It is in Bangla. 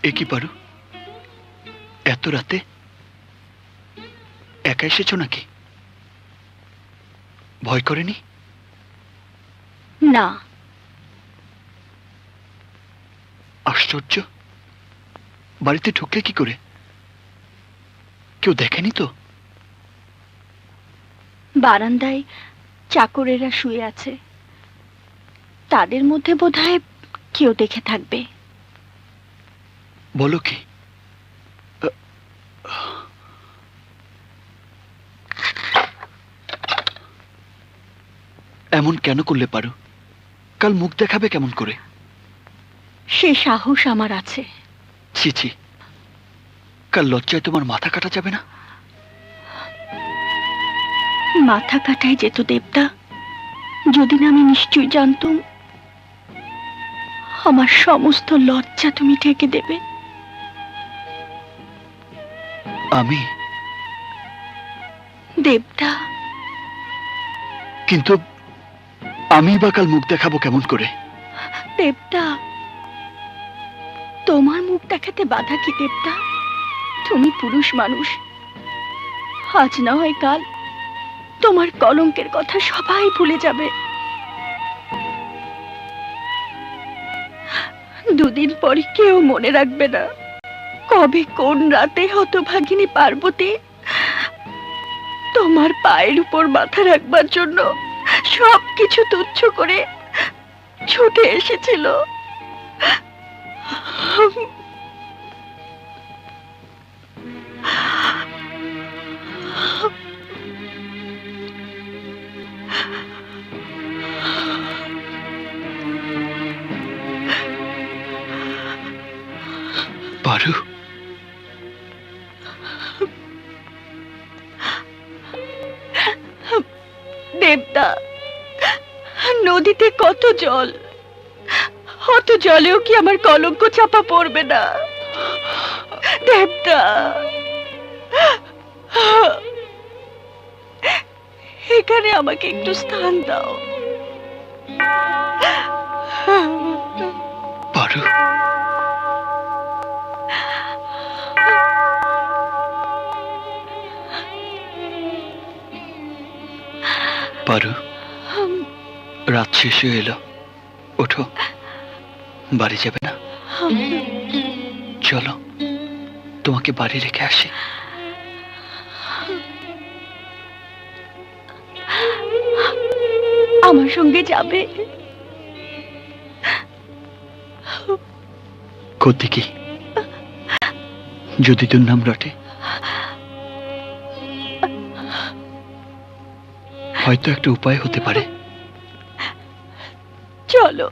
এ কি পারু, এত রাতে একা এসেছো নাকি? ভয় করেনি? না। আশ্চর্য, বাড়িতে ঢুকলে কি করে? কেউ দেখেনি তো? বারান্দায় চাকরেরা শুয়ে আছে, তাদের মধ্যে বোধহয় কেউ দেখে থাকবে। বলো কি? এমন কেন করলে পারো? কাল মুখ দেখাবে কেমন করে? সে সাহস আমার আছে। ছি ছি, কাল লজ্জায় তোমার মাথা কাটা যাবে না? মাথা কাটায় যেত দেবদা, যদি না আমি নিশ্চয়ই জানতুম আমার সমস্ত লজ্জা তুমি ঢেকে দেবে। আমি? দেবদা, কিন্তু আমি বা কাল মুখ দেখাবো কেমন করে? দেবদা, তোমার মুখ দেখাতে বাধা কি দেবদা? তুমি পুরুষ মানুষ, আজ না হয় কাল তোমার কলঙ্কের কথা সবাই ভুলে যাবে। দুদিন পরে কেউ মনে রাখবে না কবে কোন রাতে হতভাগিনী পার্বতী তোমার পায়ের উপর মাথা রাখবার জন্য সবকিছু তুচ্ছ করে ছুটে এসেছিল। পারু, দেবদা, নদীতে কত জল, অত জলেও কি আমার কলঙ্ক চাপা পড়বে না? দেবদা, এখানে আমাকে একটু স্থান দাও। পারু, পারু, রাত শেষ হয়ে এলো, ওঠো। বাড়ি যাবে না? চলো, তোমাকে বাড়ি রেখে আসি। আমার সঙ্গে যাবে? কোত্থেকে? যদি তোর নাম রটে, হয়তো একটা উপায় হতে পারে। চলো।